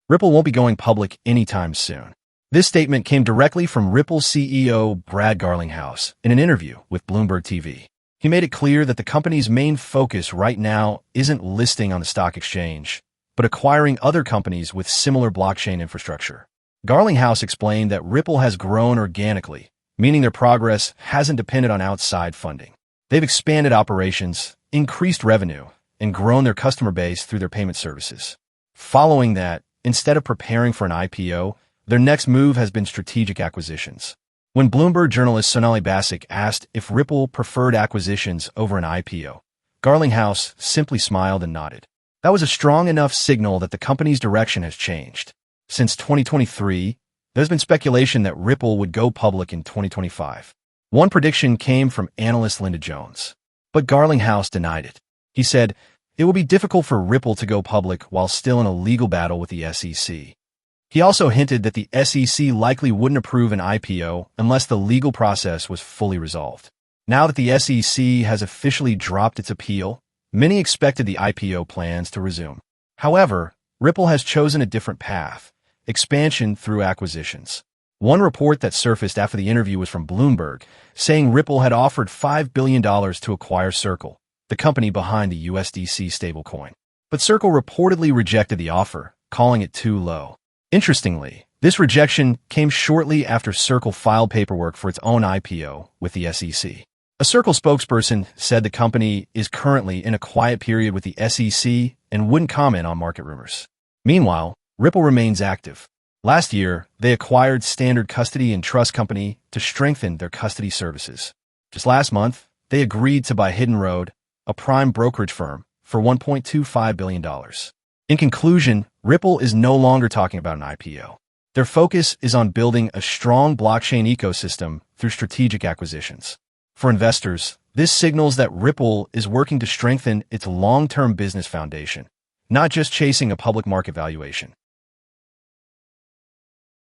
Ripple won't be going public anytime soon. This statement came directly from Ripple CEO Brad Garlinghouse in an interview with Bloomberg TV. He made it clear that the company's main focus right now isn't listing on the stock exchange, but acquiring other companies with similar blockchain infrastructure. Garlinghouse explained that Ripple has grown organically, meaning their progress hasn't depended on outside funding. They've expanded operations, increased revenue, and grown their customer base through their payment services. Following that, instead of preparing for an IPO, their next move has been strategic acquisitions. When Bloomberg journalist Sonali Basak asked if Ripple preferred acquisitions over an IPO, Garlinghouse simply smiled and nodded. That was a strong enough signal that the company's direction has changed. Since 2023, there's been speculation that Ripple would go public in 2025. One prediction came from analyst Linda Jones, but Garlinghouse denied it. He said, it will be difficult for Ripple to go public while still in a legal battle with the SEC. He also hinted that the SEC likely wouldn't approve an IPO unless the legal process was fully resolved. Now that the SEC has officially dropped its appeal, many expected the IPO plans to resume. However, Ripple has chosen a different path: expansion through acquisitions. One report that surfaced after the interview was from Bloomberg, saying Ripple had offered $5 billion to acquire Circle, the company behind the USDC stablecoin. But Circle reportedly rejected the offer, calling it too low. Interestingly, this rejection came shortly after Circle filed paperwork for its own IPO with the SEC. A Circle spokesperson said the company is currently in a quiet period with the SEC and wouldn't comment on market rumors. Meanwhile, Ripple remains active. Last year, they acquired Standard Custody and Trust Company to strengthen their custody services. Just last month, they agreed to buy Hidden Road, a prime brokerage firm, for $1.25 billion. In conclusion, Ripple is no longer talking about an IPO. Their focus is on building a strong blockchain ecosystem through strategic acquisitions. For investors, this signals that Ripple is working to strengthen its long-term business foundation, not just chasing a public market valuation.